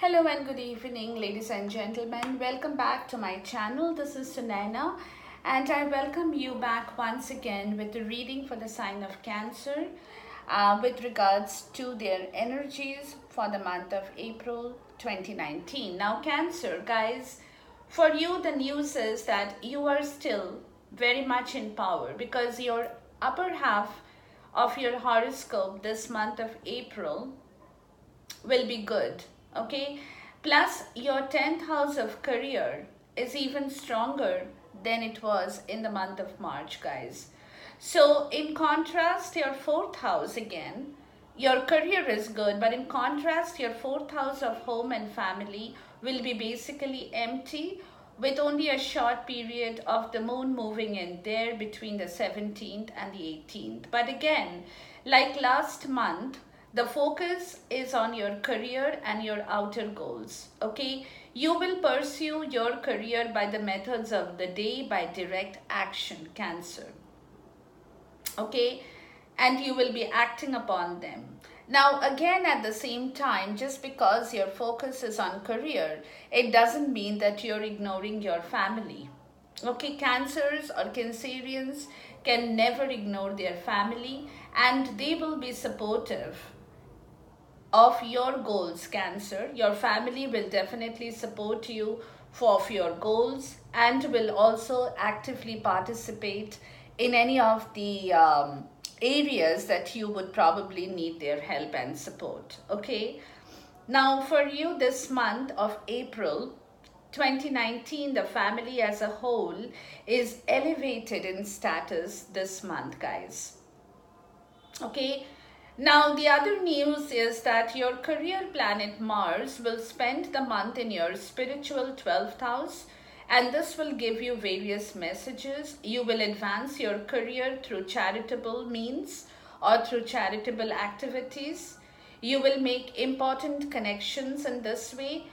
Hello and good evening, ladies and gentlemen. Welcome back to my channel. This is Sunaina, and I welcome you back once again with the reading for the sign of Cancer with regards to their energies for the month of April 2019. Now, Cancer, guys, for you, the news is that you are still very much in power because your upper half of your horoscope this month of April will be good. Okay, plus your 10th house of career is even stronger than it was in the month of March, guys. So in contrast, your 4th house, again, your career is good, but in contrast, your 4th house of home and family will be basically empty, with only a short period of the moon moving in there between the 17th and the 18th. But again, like last month, the focus is on your career and your outer goals. Okay, you will pursue your career by the methods of the day, by direct action, Cancer. Okay, and you will be acting upon them. Now, again, at the same time, just because your focus is on career, it doesn't mean that you're ignoring your family. Okay, Cancers or Cancerians can never ignore their family, and they will be supportive of your goals, Cancer. Your family will definitely support you for your goals and will also actively participate in any of the areas that you would probably need their help and support. Okay, now for you this month of April 2019, the family as a whole is elevated in status this month, guys. Okay, now the other news is that your career planet Mars will spend the month in your spiritual 12th house, and this will give you various messages. You will advance your career through charitable means or through charitable activities. You will make important connections in this way,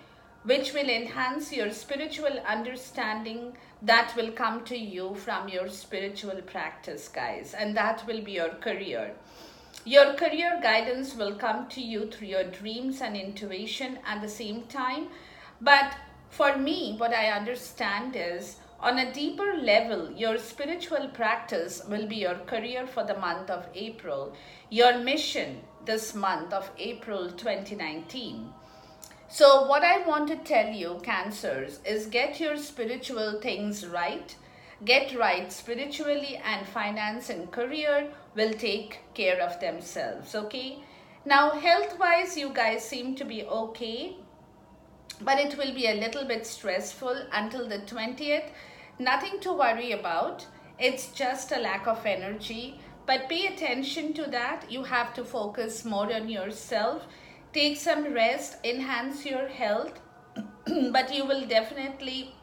which will enhance your spiritual understanding that will come to you from your spiritual practice, guys, and that will be your career. Your career guidance will come to you through your dreams and intuition at the same time. But for me, what I understand is, on a deeper level, your spiritual practice will be your career for the month of April, your mission this month of April 2019. So what I want to tell you, Cancers, is get your spiritual things right. Get right spiritually, and finance and career will take care of themselves. Okay, now health-wise, you guys seem to be okay, but it will be a little bit stressful until the 20th. Nothing to worry about. It's just a lack of energy, but pay attention to that. You have to focus more on yourself. Take some rest, enhance your health, but you will definitely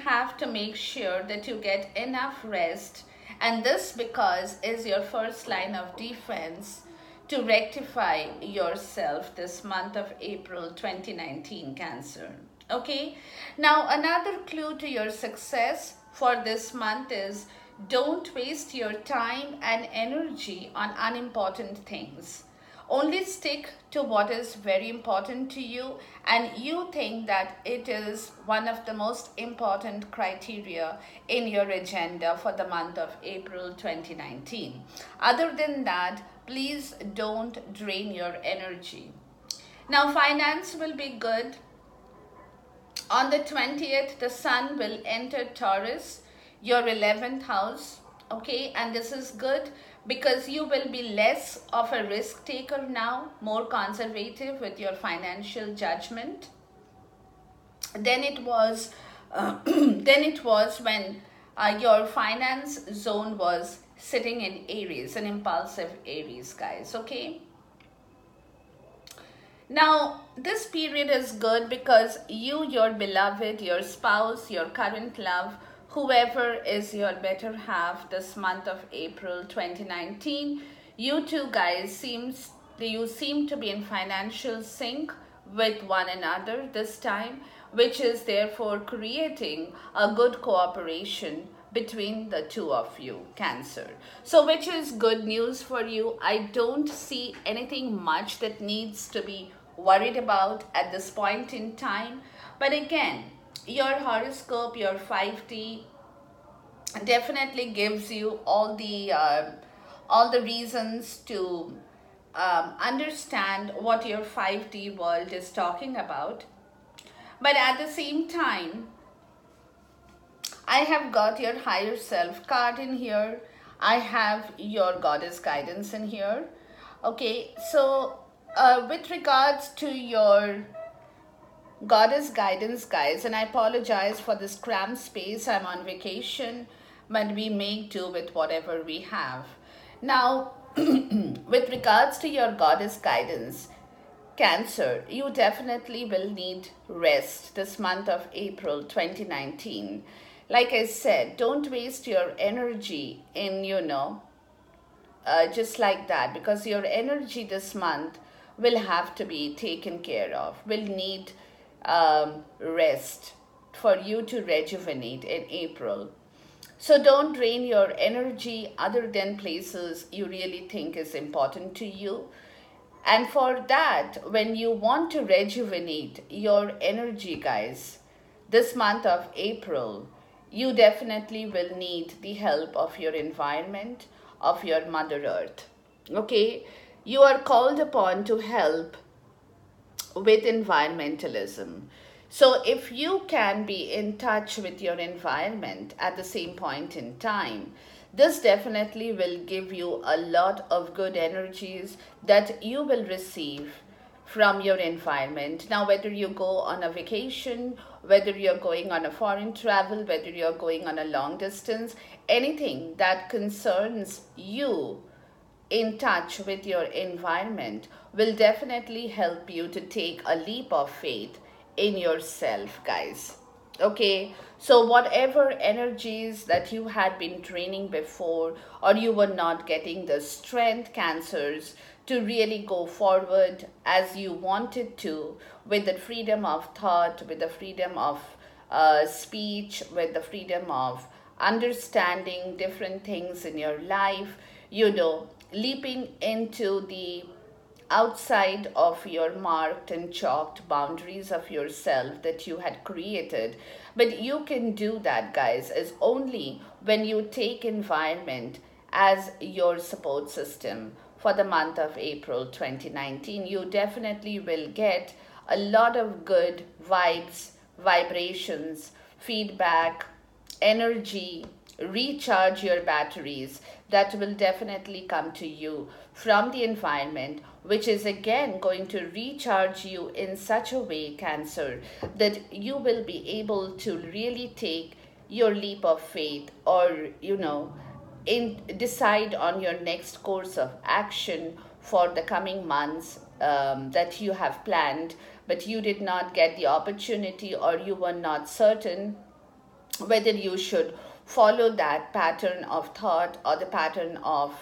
have to make sure that you get enough rest, and this because is your first line of defense to rectify yourself this month of April 2019, Cancer. Okay, now another clue to your success for this month is, don't waste your time and energy on unimportant things. Only stick to what is very important to you and you think that it is one of the most important criteria in your agenda for the month of April 2019. Other than that, please don't drain your energy. Now, finance will be good. On the 20th, the sun will enter Taurus, your 11th house. Okay, and this is good because you will be less of a risk taker now, more conservative with your financial judgment than it was when your finance zone was sitting in Aries, an impulsive Aries, guys. Okay, now this period is good because you, your beloved, your spouse, your current love, whoever is your better half this month of April 2019, you two guys seem to be in financial sync with one another this time, which is therefore creating a good cooperation between the two of you, Cancer. So which is good news for you. I don't see anything much that needs to be worried about at this point in time. But again, your horoscope, your 5D, definitely gives you all the reasons to understand what your 5D world is talking about. But at the same time, I have got your higher self card in here. I have your goddess guidance in here. Okay, so with regards to your goddess guidance, guys, and I apologize for this cramped space. I'm on vacation, but we make do with whatever we have. Now, with regards to your goddess guidance, Cancer, you definitely will need rest this month of April 2019. Like I said, don't waste your energy in, just like that, because your energy this month will have to be taken care of, will need rest for you to rejuvenate in April. So don't drain your energy other than places you really think is important to you. And for that, when you want to rejuvenate your energy, guys, this month of April, you definitely will need the help of your environment, of your Mother Earth. Okay? You are called upon to help with environmentalism. So if you can be in touch with your environment at the same point in time, this definitely will give you a lot of good energies that you will receive from your environment. Now, whether you go on a vacation, whether you're going on a foreign travel, whether you're going on a long distance, anything that concerns you in touch with your environment will definitely help you to take a leap of faith in yourself, guys. Okay, so whatever energies that you had been training before, or you were not getting the strength, Cancers, to really go forward as you wanted to, with the freedom of thought, with the freedom of speech, with the freedom of understanding different things in your life, leaping into the outside of your marked and chalked boundaries of yourself that you had created. But you can do that, guys, is only when you take environment as your support system for the month of April 2019. You definitely will get a lot of good vibes, vibrations, feedback, energy, recharge your batteries that will definitely come to you from the environment, which is again going to recharge you in such a way, Cancer, that you will be able to really take your leap of faith, or decide on your next course of action for the coming months that you have planned, but you did not get the opportunity, or you were not certain whether you should follow that pattern of thought or the pattern of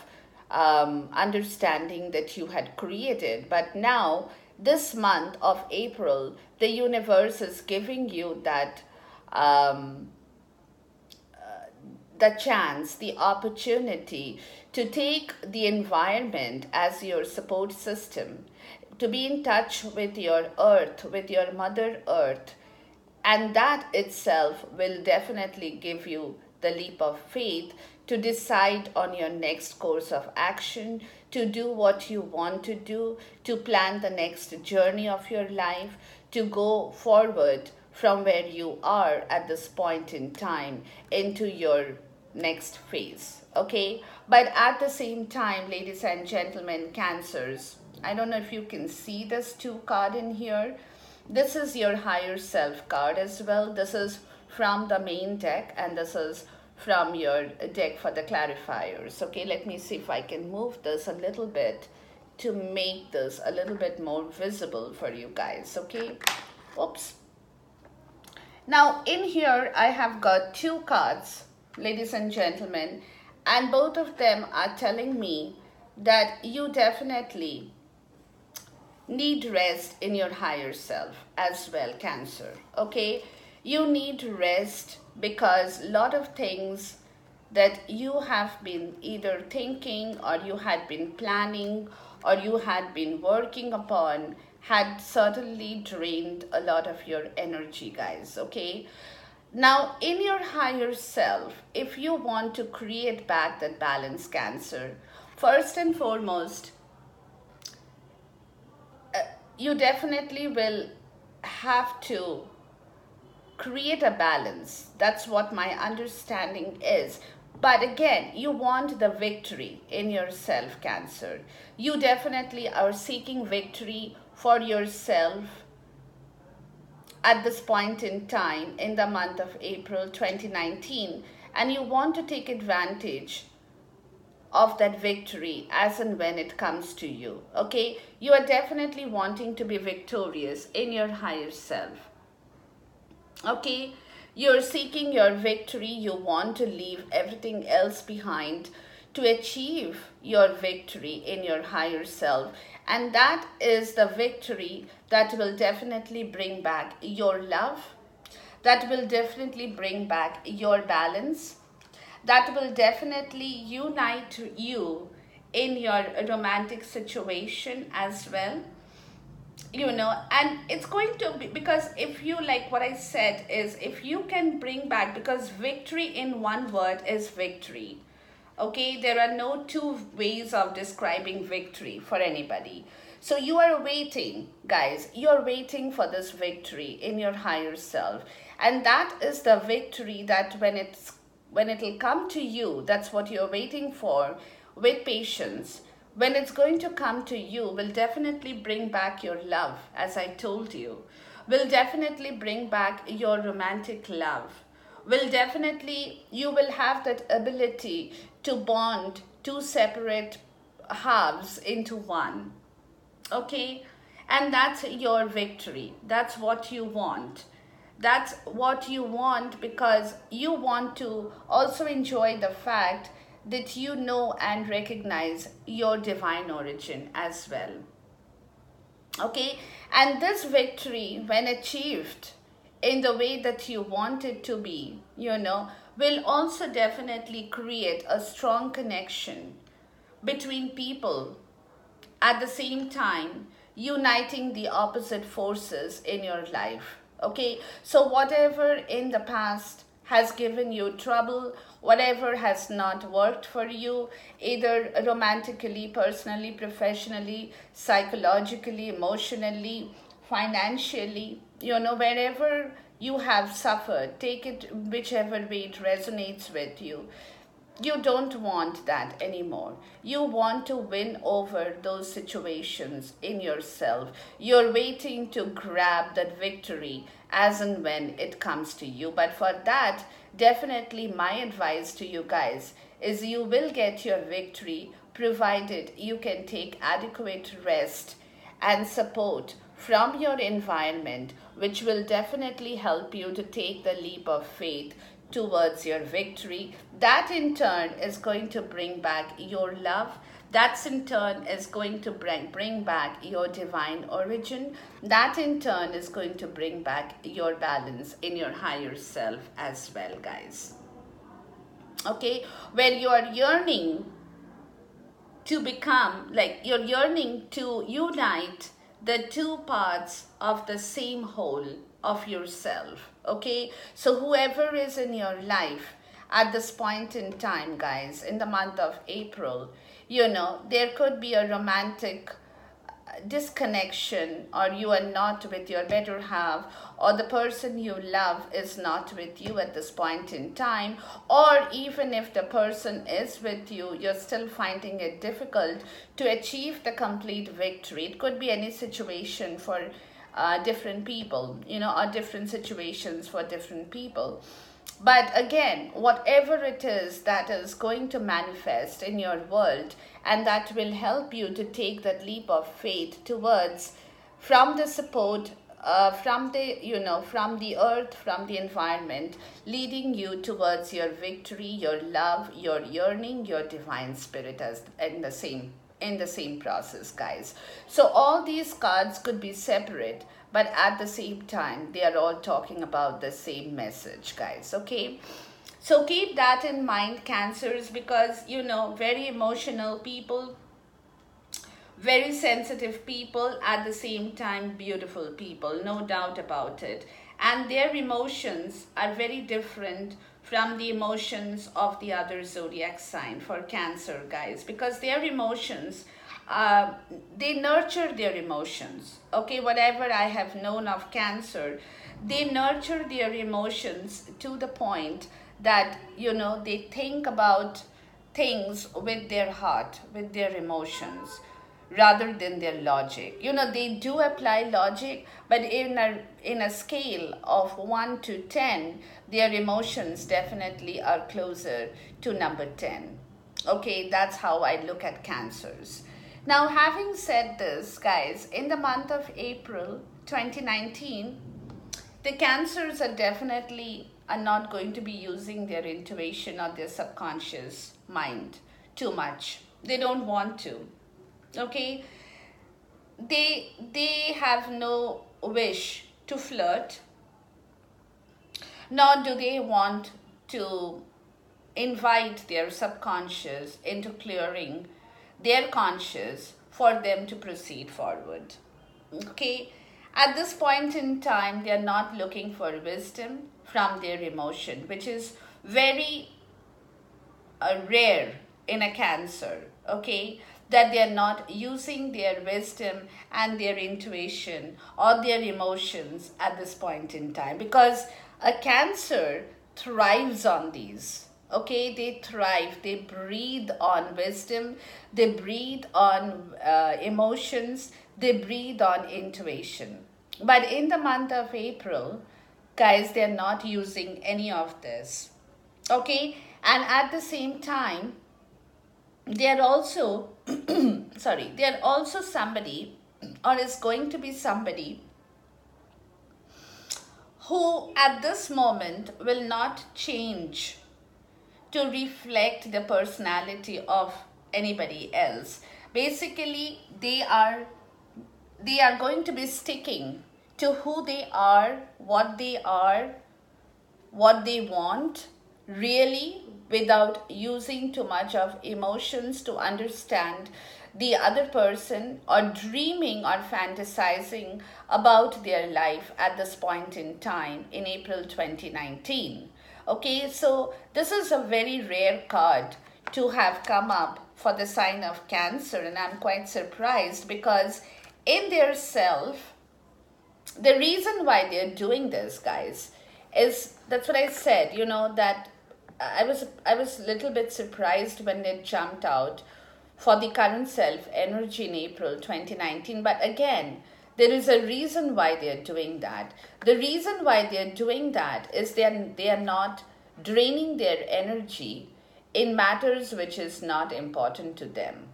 understanding that you had created. But now, this month of April, the universe is giving you that the chance, the opportunity to take the environment as your support system, to be in touch with your earth, with your Mother Earth. And that itself will definitely give you the leap of faith to decide on your next course of action, to do what you want to do, to plan the next journey of your life, to go forward from where you are at this point in time into your next phase. Okay, but at the same time, ladies and gentlemen, Cancers, I don't know if you can see this 2 card in here. This is your higher self card as well. This is from the main deck, and this is from your deck for the clarifiers. Okay, let me see if I can move this a little bit to make this a little bit more visible for you guys. Okay, oops. Now in here I have got 2 cards, ladies and gentlemen, and both of them are telling me that you definitely need rest in your higher self as well, Cancer. Okay, you need rest because a lot of things that you have been either thinking or you had been planning or you had been working upon had certainly drained a lot of your energy, guys. Okay, now in your higher self, if you want to create back that balance, Cancer, first and foremost, you definitely will have to create a balance. That's what my understanding is. But again, you want the victory in yourself, Cancer. You definitely are seeking victory for yourself at this point in time in the month of April 2019, and you want to take advantage of that victory as and when it comes to you. Okay, you are definitely wanting to be victorious in your higher self. Okay, you're seeking your victory. You want to leave everything else behind to achieve your victory in your higher self, and that is the victory that will definitely bring back your love, that will definitely bring back your balance, that will definitely unite you in your romantic situation as well. And it's going to be, because if you, like what I said, is if you can bring back, because victory in one word is victory. Okay, there are no two ways of describing victory for anybody. So you are waiting, guys, you're waiting for this victory in your higher self, and that is the victory that when it'll come to you, that's what you're waiting for with patience. When it's going to come to you, will definitely bring back your love, as I told you, will definitely bring back your romantic love, will definitely, you will have that ability to bond two separate halves into one. Okay, and that's your victory. That's what you want. That's what you want, because you want to also enjoy the fact that you know and recognize your divine origin as well. Okay, and this victory, when achieved in the way that you want it to be, will also definitely create a strong connection between people, at the same time uniting the opposite forces in your life. Okay, so whatever in the past has given you trouble, whatever has not worked for you, either romantically, personally, professionally, psychologically, emotionally, financially, wherever you have suffered, take it whichever way it resonates with you. You don't want that anymore. You want to win over those situations in yourself. You're waiting to grab that victory as and when it comes to you. But for that, definitely my advice to you guys is you will get your victory provided you can take adequate rest and support from your environment, which will definitely help you to take the leap of faith towards your victory. That in turn is going to bring back your love. That in turn is going to bring back your divine origin. That in turn is going to bring back your balance in your higher self as well, guys. Okay, where you are yearning to become, like you're yearning to unite the two parts of the same whole of yourself. Okay, so whoever is in your life at this point in time, guys, in the month of April, there could be a romantic disconnection, or you are not with your better half, or the person you love is not with you at this point in time, or even if the person is with you, you're still finding it difficult to achieve the complete victory. It could be any situation for different people, or different situations for different people. But again, whatever it is that is going to manifest in your world, and that will help you to take that leap of faith towards, from the support, from the earth, from the environment, leading you towards your victory, your love, your yearning, your divine spirit, as in the same process, guys. So all these cards could be separate, but at the same time they are all talking about the same message, guys. Okay, So keep that in mind, Cancers, because very emotional people, very sensitive people, at the same time beautiful people, no doubt about it. And their emotions are very different from the emotions of the other zodiac sign for Cancer, guys, because their emotions, uh, they nurture their emotions. Okay, whatever I have known of Cancer, they nurture their emotions to the point that they think about things with their heart, with their emotions, rather than their logic. They do apply logic, but in a scale of 1 to 10, their emotions definitely are closer to number 10. Okay, that's how I look at Cancers. Now, having said this, guys, in the month of April 2019, the Cancers are not going to be using their intuition or their subconscious mind too much. They don't want to. Okay, they have no wish to flirt, nor do they want to invite their subconscious into clearing their conscious for them to proceed forward. Okay, at this point in time, they are not looking for wisdom from their emotion, which is very rare in a Cancer. Okay, that they are not using their wisdom and their intuition or their emotions at this point in time, because a Cancer thrives on these. Okay, they thrive, they breathe on wisdom, they breathe on emotions, they breathe on intuition. But in the month of April, guys, they're not using any of this. Okay, and at the same time, they are also sorry, they are also somebody, or is going to be somebody, who at this moment will not change to reflect the personality of anybody else. Basically, they are going to be sticking to who they are, what they are, what they want, really, without using too much of emotions to understand the other person, or dreaming or fantasizing about their life at this point in time in April 2019. Okay, so this is a very rare card to have come up for the sign of Cancer, and I'm quite surprised, because in their self, the reason why they're doing this, guys, is, that's what I said, that I was a little bit surprised when they jumped out for the current self energy in April 2019. But again, there is a reason why they're doing that. The reason why they're doing that is they are not draining their energy in matters which is not important to them.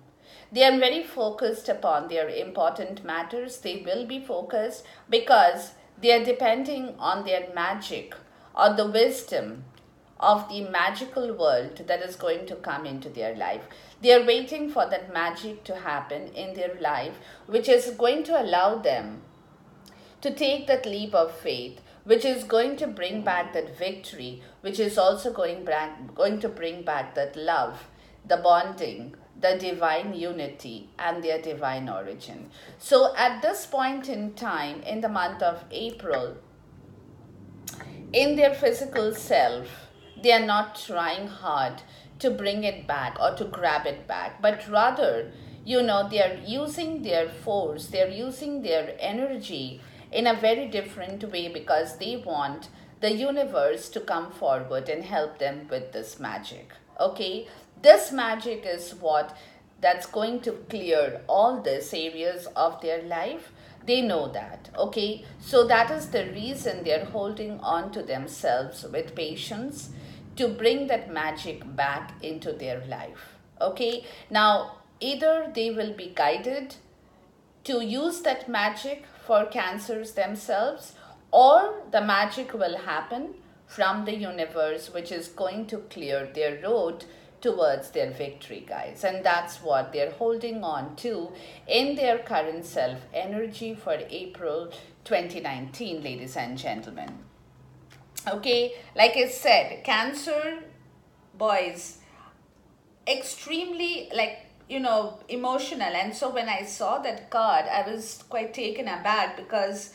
They are very focused upon their important matters. They will be focused because they are depending on their magic or the wisdom of the magical world that is going to come into their life. They are waiting for that magic to happen in their life, which is going to allow them to take that leap of faith, which is going to bring back that victory, which is also going to bring back that love, the bonding, the divine unity, and their divine origin. So at this point in time, in the month of April, in their physical self, they are not trying hard to bring it back or to grab it back, but rather, they are using their force, they're using their energy in a very different way, because they want the universe to come forward and help them with this magic. Okay, this magic is what that's going to clear all these areas of their life. They know that. Okay, so that is the reason they're holding on to themselves with patience to bring that magic back into their life. Okay, now either they will be guided to use that magic for Cancers themselves, or the magic will happen from the universe, which is going to clear their road towards their victory, guys. And that's what they're holding on to in their current self energy for April 2019, ladies and gentlemen. Okay, like I said, Cancer boys, extremely, like, emotional. And so when I saw that card, I was quite taken aback, because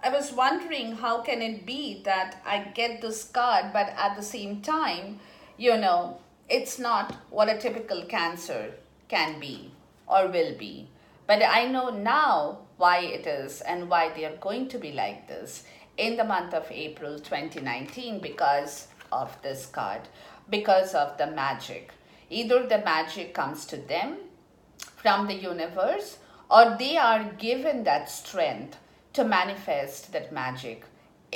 I was wondering how can it be that I get this card, but at the same time, it's not what a typical Cancer can be or will be. But I know now why it is and why they are going to be like this in the month of April 2019, because of this card, because of the magic. Either the magic comes to them from the universe, or they are given that strength to manifest that magic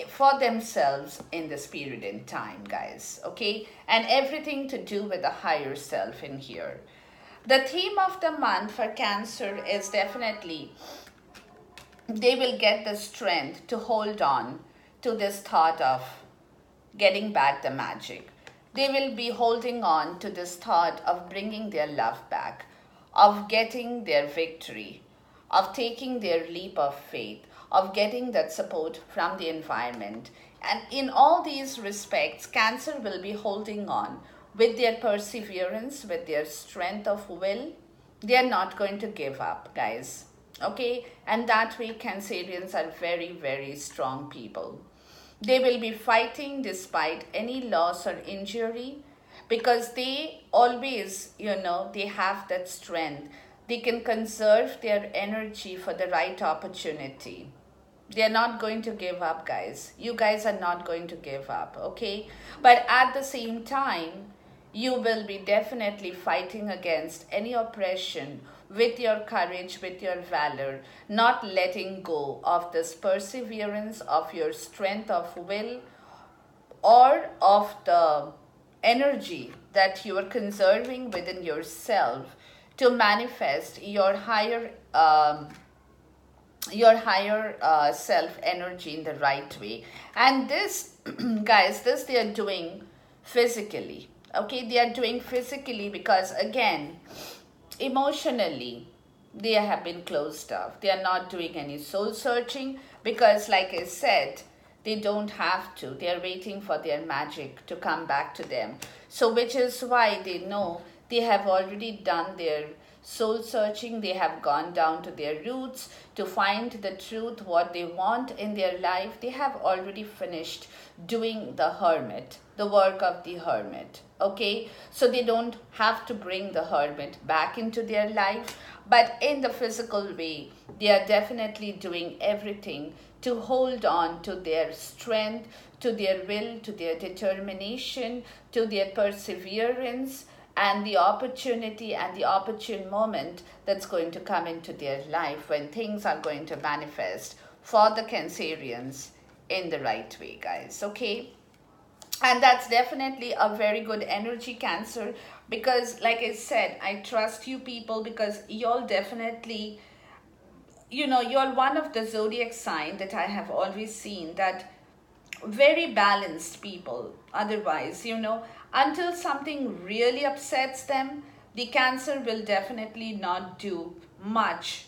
for themselves in this period in time, guys. Okay, and everything to do with the higher self in here. The theme of the month for Cancer is definitely they will get the strength to hold on to this thought of getting back the magic. They will be holding on to this thought of bringing their love back, of getting their victory, of taking their leap of faith, of getting that support from the environment. And in all these respects, Cancer will be holding on with their perseverance, with their strength of will. They are not going to give up, guys. Okay? And that way, Cancerians are very, very strong people. They will be fighting despite any loss or injury, because they always, they have that strength. They can conserve their energy for the right opportunity. They're not going to give up, guys. You guys are not going to give up, okay? But at the same time, you will be definitely fighting against any oppression with your courage, with your valor, not letting go of this perseverance, of your strength of will, or of the energy that you are conserving within yourself to manifest your higher self energy in the right way. And this guys, this they are doing physically. Okay, they are doing physically because, again, emotionally they have been closed off. They are not doing any soul searching because, like I said, they don't have to. They are waiting for their magic to come back to them. So which is why they know they have already done their soul searching. They have gone down to their roots to find the truth, what they want in their life. They have already finished doing the hermit, the work of the hermit. Okay, so they don't have to bring the hermit back into their life, but in the physical way, they are definitely doing everything to hold on to their strength, to their will, to their determination, to their perseverance, and the opportunity and the opportune moment that's going to come into their life when things are going to manifest for the Cancerians in the right way, guys. Okay, and that's definitely a very good energy, Cancer, because, like I said, I trust you people, because y'all definitely, you're one of the zodiac sign that I have always seen that very balanced people. Otherwise, until something really upsets them, the Cancer will definitely not do much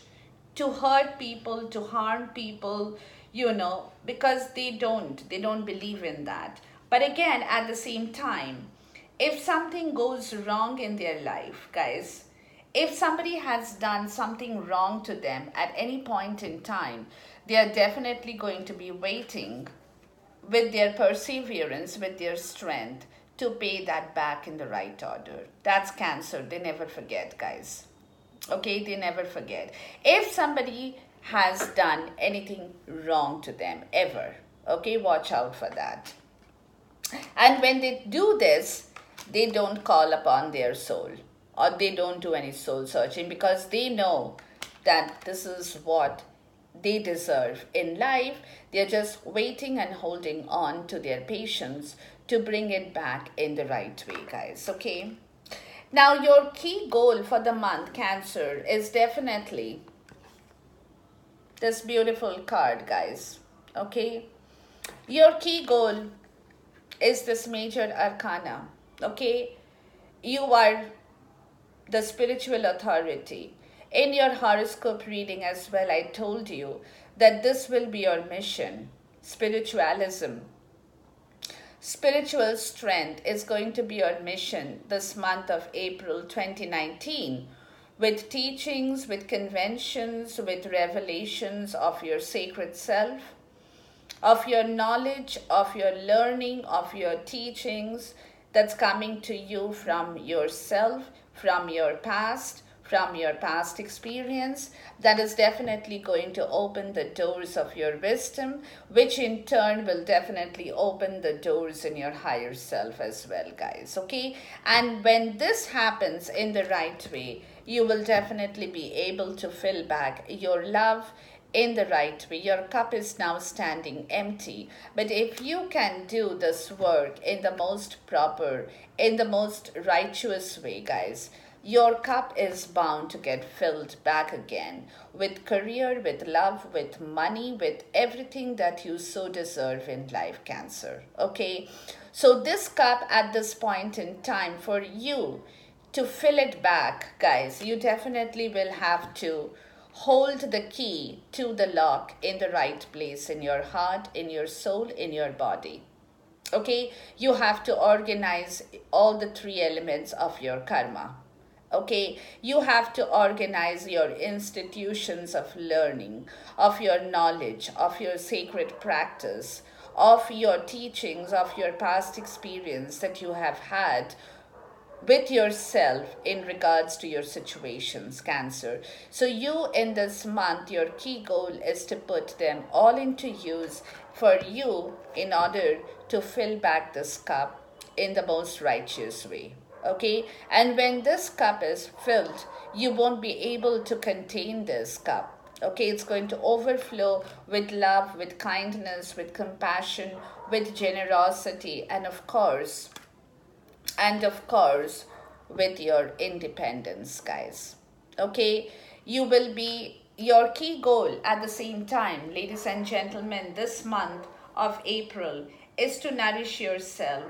to hurt people, to harm people, because they don't believe in that. But again, at the same time, if something goes wrong in their life, guys, if somebody has done something wrong to them at any point in time, they are definitely going to be waiting with their perseverance, with their strength, to pay that back in the right order. That's Cancer. They never forget, guys. Okay, they never forget. If somebody has done anything wrong to them, ever, okay, watch out for that. And when they do this, they don't call upon their soul, or they don't do any soul searching, because they know that this is what they deserve in life. They're just waiting and holding on to their patience to bring it back in the right way, guys. Okay, now your key goal for the month, Cancer, is definitely this beautiful card, guys. Okay, your key goal is this major arcana. Okay, you are the spiritual authority. In your horoscope reading as well, I told you that this will be your mission, spiritualism. spiritual strength is going to be your mission this month of April 2019, with teachings, with conventions, with revelations of your sacred self, of your knowledge, of your learning, of your teachings that's coming to you from yourself, from your past experience, that is definitely going to open the doors of your wisdom, which in turn will definitely open the doors in your higher self as well, guys. Okay? And when this happens in the right way, you will definitely be able to fill back your love in the right way. Your cup is now standing empty. But if you can do this work in the most proper, in the most righteous way, guys, your cup is bound to get filled back again with career, with love, with money, with everything that you so deserve in life, Cancer. Okay? So this cup at this point in time, for you to fill it back, guys, you definitely will have to hold the key to the lock in the right place in your heart, in your soul, in your body. Okay? You have to organize all the three elements of your karma. Okay, you have to organize your institutions of learning, of your knowledge, of your sacred practice, of your teachings, of your past experience that you have had with yourself in regards to your situations, Cancer. So you in this month, your key goal is to put them all into use for you in order to fill back this cup in the most righteous way. Okay? And when this cup is filled, you won't be able to contain this cup. Okay, it's going to overflow with love, with kindness, with compassion, with generosity, and of course with your independence, guys. Okay, you will be your key goal at the same time, ladies and gentlemen, this month of April is to nourish yourself,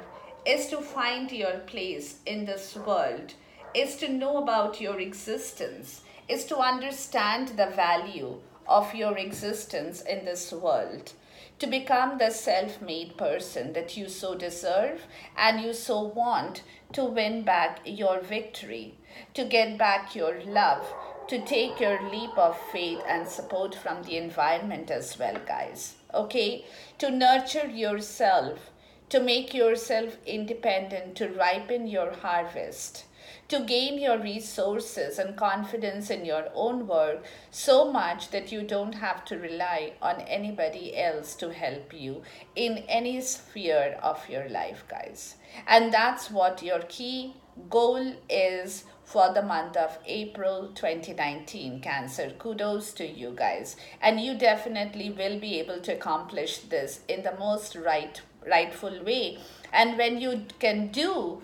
is to find your place in this world, is to know about your existence, is to understand the value of your existence in this world, to become the self-made person that you so deserve and you so want, to win back your victory, to get back your love, to take your leap of faith and support from the environment as well, guys. Okay? To nurture yourself, to make yourself independent, to ripen your harvest, to gain your resources and confidence in your own work so much that you don't have to rely on anybody else to help you in any sphere of your life, guys. And that's what your key goal is for the month of April 2019, Cancer. Kudos to you guys. And you definitely will be able to accomplish this in the most rightful way. And when you can do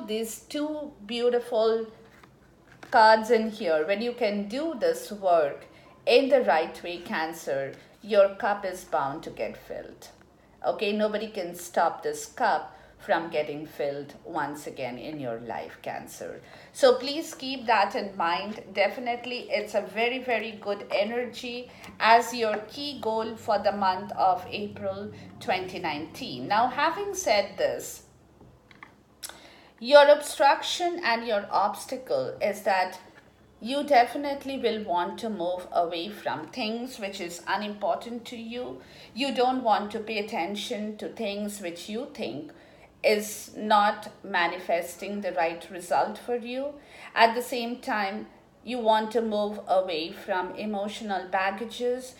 these two beautiful cards in here, when you can do this work in the right way, Cancer, your cup is bound to get filled. Okay, nobody can stop this cup from getting filled once again in your life, Cancer. So please keep that in mind. Definitely, it's a very, very good energy as your key goal for the month of April 2019. Now, having said this, your obstruction and your obstacle is that you definitely will want to move away from things which is unimportant to you. You don't want to pay attention to things which you think is not manifesting the right result for you. At the same time, you want to move away from emotional baggages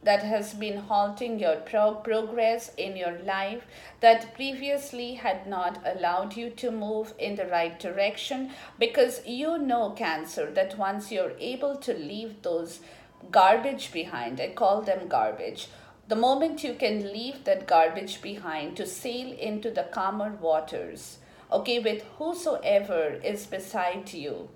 that has been halting your progress in your life, that previously had not allowed you to move in the right direction, because you know, Cancer, that once you're able to leave those garbage behind, I call them garbage, the moment you can leave that garbage behind to sail into the calmer waters, okay, with whosoever is beside you,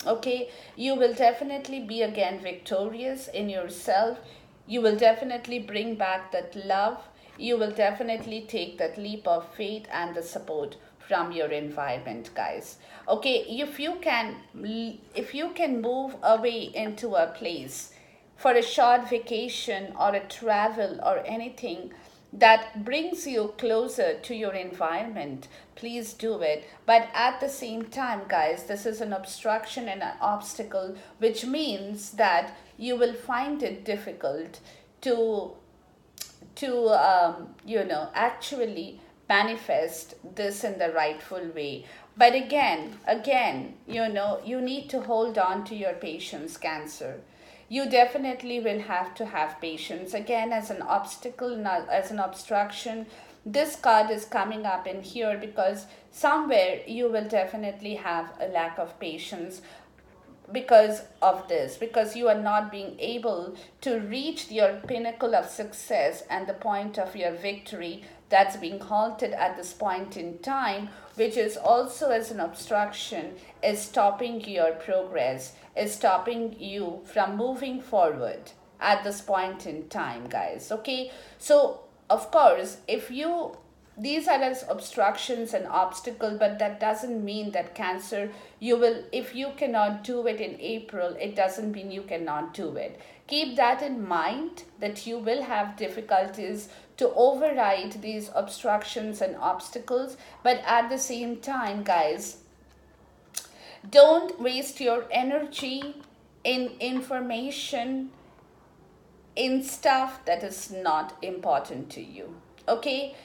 okay, you will definitely be again victorious in yourself. You will definitely bring back that love. You will definitely take that leap of faith and the support from your environment, guys. Okay, if you can move away into a place for a short vacation or a travel or anything, that brings you closer to your environment, please do it. But at the same time, guys, this is an obstruction and an obstacle, which means that you will find it difficult to actually manifest this in the rightful way. But again, you need to hold on to your patience, Cancer. You definitely will have to have patience. Again, as an obstacle, not as an obstruction, this card is coming up in here because somewhere you will definitely have a lack of patience because of this, because you are not being able to reach your pinnacle of success and the point of your victory, that's being halted at this point in time, which is also as an obstruction, is stopping your progress, is stopping you from moving forward at this point in time, guys. Okay, so of course, if you, these are as obstructions and obstacle, but that doesn't mean that Cancer, you will, if you cannot do it in April, it doesn't mean you cannot do it. Keep that in mind, that you will have difficulties to override these obstructions and obstacles. But at the same time, guys, don't waste your energy in information, in stuff that is not important to you. Okay,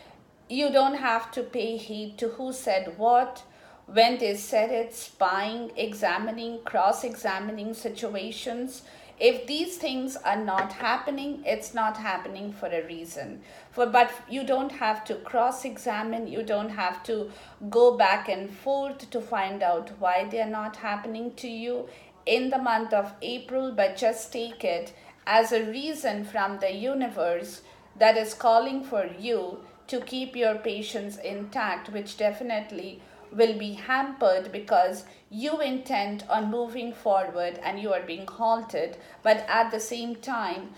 you don't have to pay heed to who said what, when they said it, spying, examining, cross-examining situations. If these things are not happening, it's not happening for a reason. But you don't have to cross-examine, you don't have to go back and forth to find out why they are not happening to you in the month of April, but just take it as a reason from the universe that is calling for you to keep your patience intact, which definitely will be hampered because you intend on moving forward and you are being halted. But at the same time,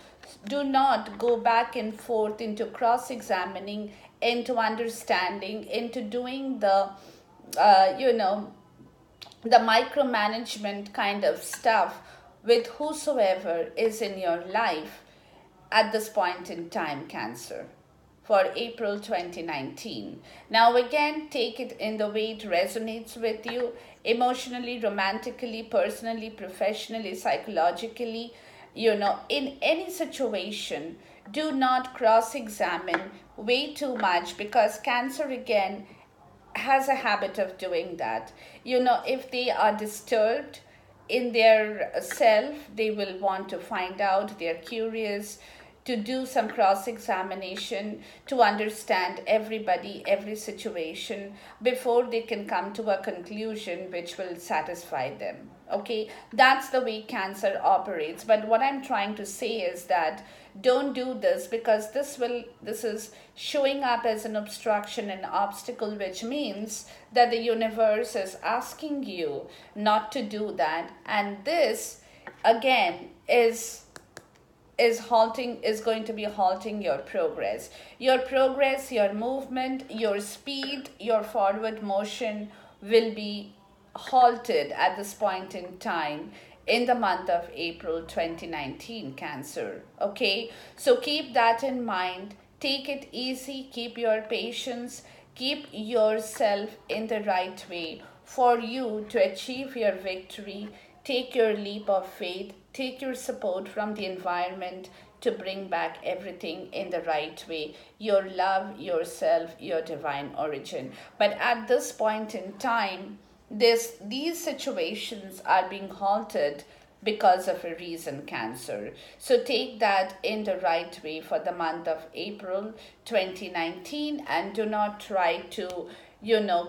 do not go back and forth into cross-examining, into understanding, into doing the micromanagement kind of stuff with whosoever is in your life at this point in time, Cancer, for April 2019. Now again, take it in the way it resonates with you, emotionally, romantically, personally, professionally, psychologically, in any situation. Do not cross-examine way too much, because Cancer again has a habit of doing that. If they are disturbed in their self, they will want to find out, they're curious, to do some cross-examination, to understand everybody, every situation, before they can come to a conclusion which will satisfy them. Okay, that's the way Cancer operates. But what I'm trying to say is that don't do this, because this is showing up as an obstruction and obstacle, which means that the universe is asking you not to do that. And this again is going to be halting your progress, your movement, your speed, your forward motion will be halted at this point in time in the month of April 2019, Cancer. Okay, so keep that in mind. Take it easy, keep your patience, keep yourself in the right way for you to achieve your victory. Take your leap of faith, take your support from the environment to bring back everything in the right way. Your love, yourself, your divine origin. But at this point in time, these situations are being halted because of a reason, Cancer. So take that in the right way for the month of April 2019, and do not try to,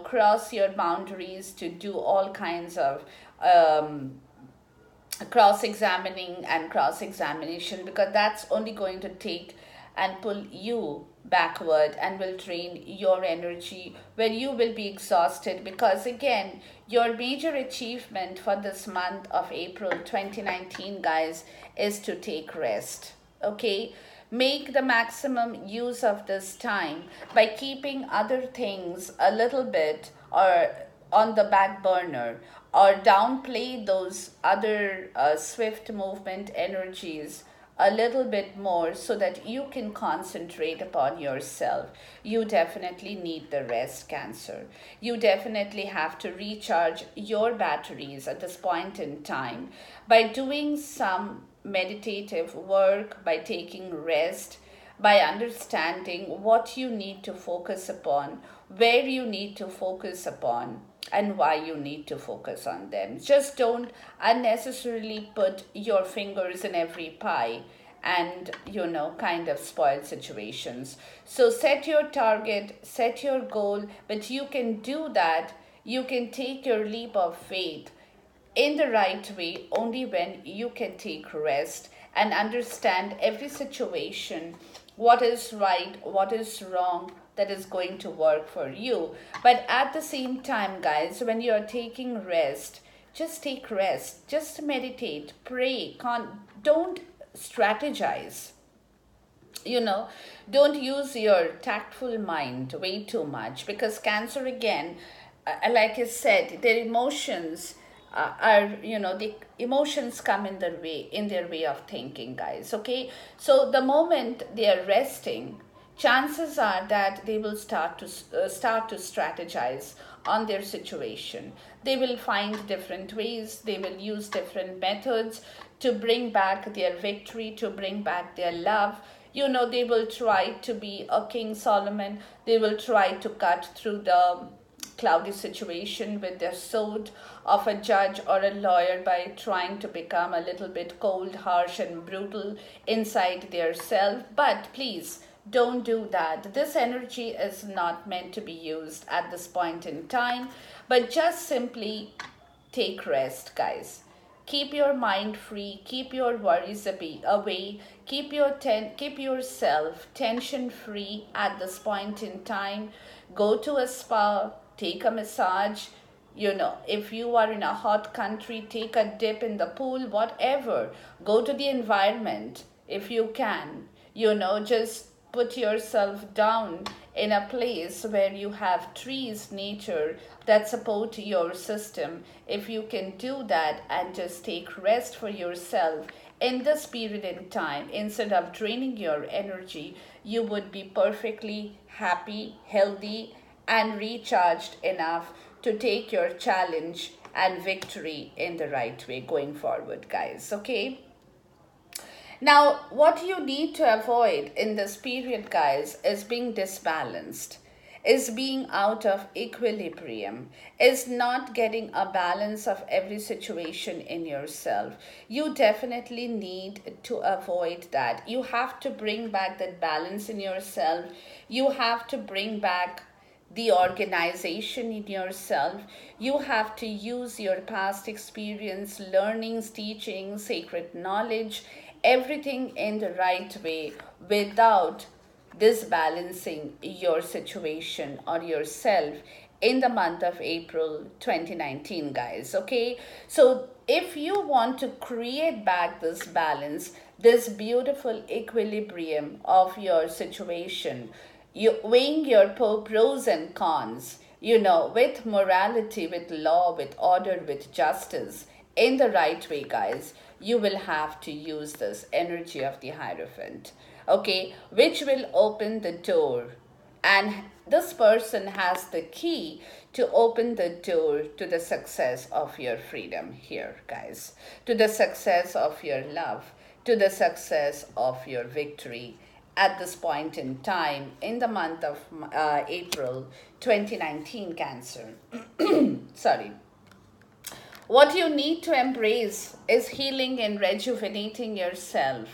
cross your boundaries to do all kinds of cross-examining and cross-examination, because that's only going to take and pull you backward and will drain your energy, where you will be exhausted. Because again, your major achievement for this month of April 2019, guys, is to take rest. Okay, make the maximum use of this time by keeping other things a little bit or on the back burner, or downplay those other swift movement energies a little bit more so that you can concentrate upon yourself. You definitely need the rest, Cancer. You definitely have to recharge your batteries at this point in time by doing some meditative work, by taking rest, by understanding what you need to focus upon, where you need to focus upon, and why you need to focus on them. Just don't unnecessarily put your fingers in every pie and, kind of spoil situations. So set your target, set your goal, but you can do that. You can take your leap of faith in the right way only when you can take rest and understand every situation, what is right, what is wrong, that is going to work for you. But at the same time, guys, when you are taking rest, just take rest, just meditate, pray, don't strategize. you know don't use your tactful mind way too much, because Cancer again, like I said, their emotions are, the emotions come in their way of thinking, guys. Okay, so the moment they are resting, chances are that they will start to strategize on their situation. They will find different ways, they will use different methods to bring back their victory, to bring back their love. They will try to be a King Solomon. They will try to cut through the cloudy situation with their sword of a judge or a lawyer by trying to become a little bit cold, harsh, and brutal inside their self. But please, don't do that. This energy is not meant to be used at this point in time, but just simply take rest, guys. Keep your mind free, keep your worries away, keep yourself tension free at this point in time. Go to a spa, take a massage. If you are in a hot country, take a dip in the pool, whatever. Go to the environment if you can. Just put yourself down in a place where you have trees, nature that support your system. If you can do that and just take rest for yourself in this period in time, instead of draining your energy, you would be perfectly happy, healthy, and recharged enough to take your challenge and victory in the right way going forward, guys. Okay? Now, what you need to avoid in this period, guys, is being disbalanced, is being out of equilibrium, is not getting a balance of every situation in yourself. You definitely need to avoid that. You have to bring back that balance in yourself. You have to bring back the organization in yourself. You have to use your past experience, learnings, teachings, sacred knowledge, everything in the right way without disbalancing your situation or yourself in the month of April 2019, guys. Okay, so if you want to create back this balance, this beautiful equilibrium of your situation, you weighing your pros and cons, with morality, with law, with order, with justice in the right way, guys, you will have to use this energy of the Hierophant, okay, which will open the door. And this person has the key to open the door to the success of your freedom here, guys, to the success of your love, to the success of your victory at this point in time in the month of April 2019, Cancer. Sorry. What you need to embrace is healing and rejuvenating yourself,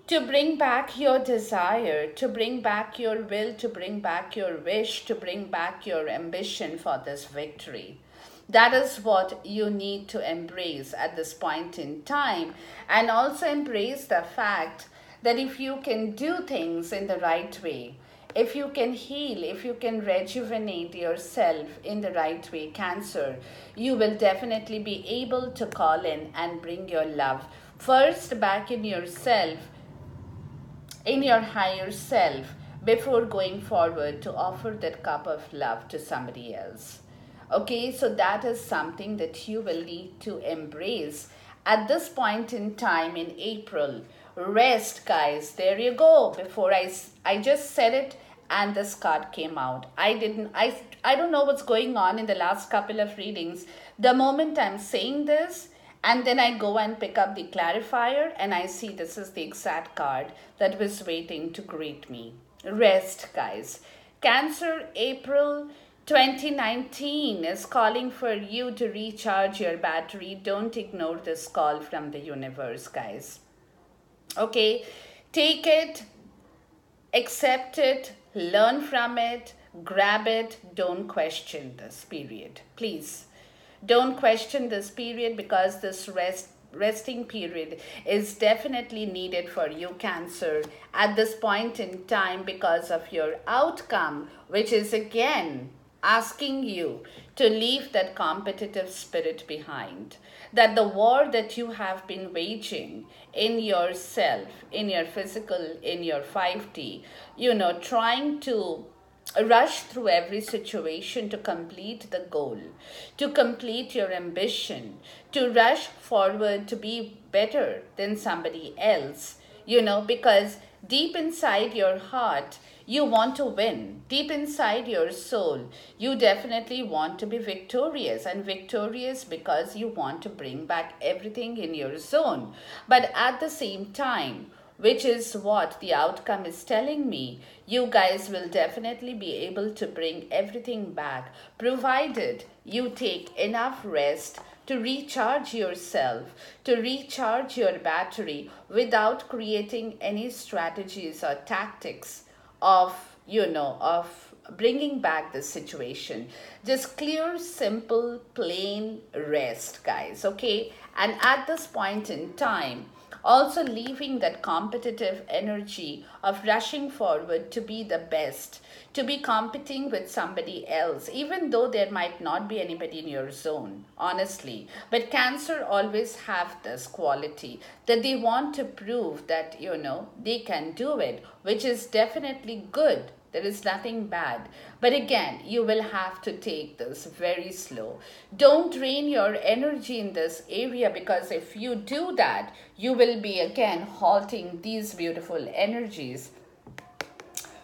to bring back your desire, to bring back your will, to bring back your wish, to bring back your ambition for this victory. That is what you need to embrace at this point in time. And also embrace the fact that if you can do things in the right way, if you can heal, if you can rejuvenate yourself in the right way, Cancer, you will definitely be able to call in and bring your love first back in yourself, in your higher self, before going forward to offer that cup of love to somebody else. Okay, so that is something that you will need to embrace at this point in time in April, Rest, guys. There you go. Before I just said it and this card came out. I don't know what's going on in the last couple of readings. The moment I'm saying this, and then I go and pick up the clarifier and I see this is the exact card that was waiting to greet me. Rest, guys. Cancer, April 2019 is calling for you to recharge your battery. Don't ignore this call from the universe, guys. Okay, take it, accept it, learn from it, grab it. Don't question this period, please. Don't question this period, because this resting period is definitely needed for you, Cancer, at this point in time, because of your outcome, which is again asking you to leave that competitive spirit behind. That the war that you have been waging in yourself, in your physical, in your 5D, trying to rush through every situation to complete the goal, to complete your ambition, to rush forward to be better than somebody else, because deep inside your heart, you want to win. Deep inside your soul, you definitely want to be victorious, and victorious because you want to bring back everything in your zone. But at the same time, which is what the outcome is telling me, you guys will definitely be able to bring everything back, provided you take enough rest to recharge yourself, to recharge your battery without creating any strategies or tactics of bringing back the situation. Just clear, simple, plain rest, guys. Okay, and at this point in time, also leaving that competitive energy of rushing forward to be the best, to be competing with somebody else, even though there might not be anybody in your zone, honestly. But Cancer always have this quality that they want to prove that, they can do it, which is definitely good. There is nothing bad. But again, you will have to take this very slow. Don't drain your energy in this area, because if you do that, you will be again halting these beautiful energies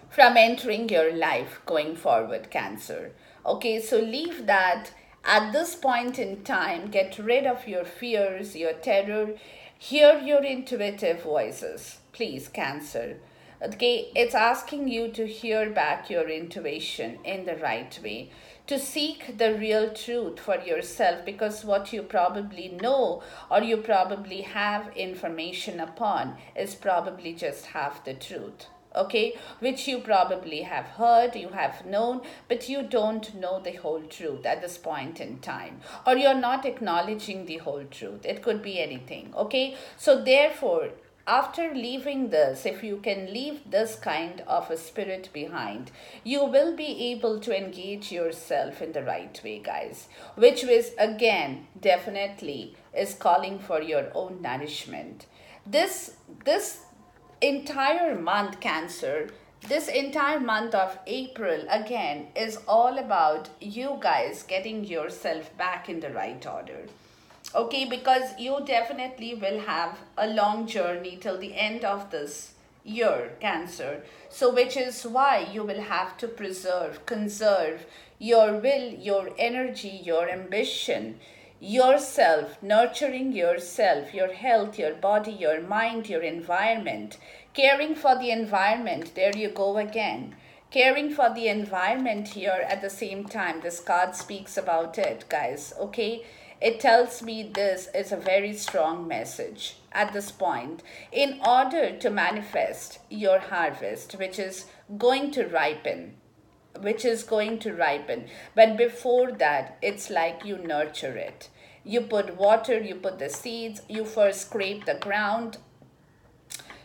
from entering your life going forward, Cancer. Okay, so leave that at this point in time. Get rid of your fears, your terror. Hear your intuitive voices, please, Cancer. Okay, it's asking you to hear back your intuition in the right way, to seek the real truth for yourself, because what you probably know or you probably have information upon is probably just half the truth. Okay, which you probably have heard, you have known, but you don't know the whole truth at this point in time, or you're not acknowledging the whole truth. It could be anything. Okay, so therefore, after leaving this, if you can leave this kind of a spirit behind, you will be able to engage yourself in the right way, guys, which is again definitely is calling for your own nourishment. This entire month, Cancer, this entire month of April again is all about you guys getting yourself back in the right order. Okay, because you definitely will have a long journey till the end of this year, Cancer. So which is why you will have to conserve your will, your energy, your ambition, yourself, nurturing yourself, your health, your body, your mind, your environment, caring for the environment. There you go again. Caring for the environment here at the same time. This card speaks about it, guys. Okay, it tells me this is a very strong message at this point in order to manifest your harvest, which is going to ripen. But before that, it's like you nurture it. You put water, you put the seeds, you first scrape the ground,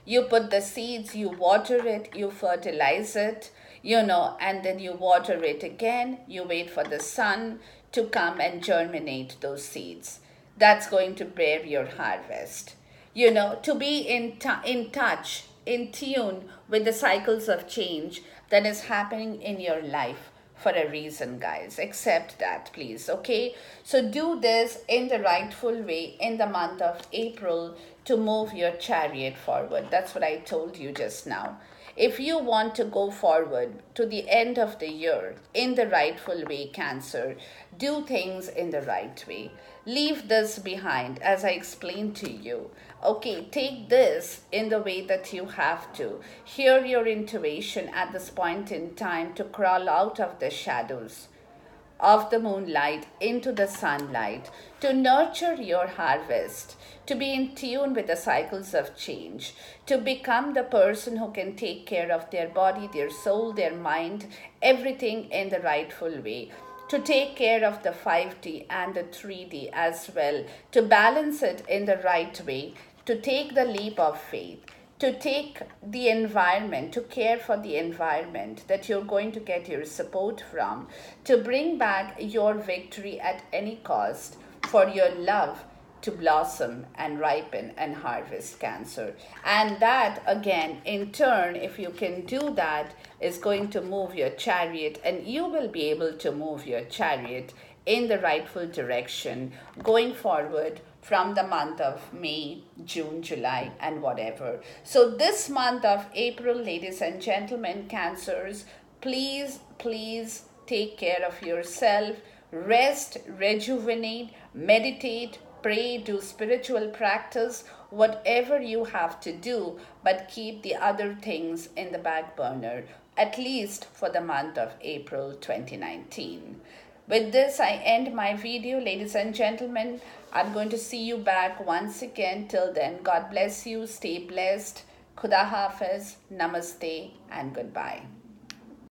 you put the seeds, you water it, you fertilize it, and then you water it again. You wait for the sun to come and germinate those seeds. That's going to bear your harvest. To be in touch, in tune with the cycles of change that is happening in your life for a reason, guys. Accept that, please. Okay, so do this in the rightful way in the month of April to move your chariot forward. That's what I told you just now. If you want to go forward to the end of the year in the rightful way, Cancer, do things in the right way. Leave this behind, as I explained to you. Okay, take this in the way that you have to. Hear your intuition at this point in time to crawl out of the shadows of the moonlight into the sunlight, to nurture your harvest, to be in tune with the cycles of change, to become the person who can take care of their body, their soul, their mind, everything in the rightful way, to take care of the 5D and the 3D as well, to balance it in the right way, to take the leap of faith, to take the environment, to care for the environment that you're going to get your support from, to bring back your victory at any cost, for your love to blossom and ripen and harvest, Cancer. And that again, in turn, if you can do that, is going to move your chariot, and you will be able to move your chariot in the rightful direction going forward from the month of May, June, July, and whatever. So this month of April, ladies and gentlemen, Cancers, please, please take care of yourself. Rest, rejuvenate, meditate, pray, do spiritual practice, whatever you have to do, but keep the other things in the back burner, at least for the month of April 2019. With this, I end my video, ladies and gentlemen. I'm going to see you back once again. Till then, God bless you. Stay blessed. Khuda Hafiz. Namaste and goodbye.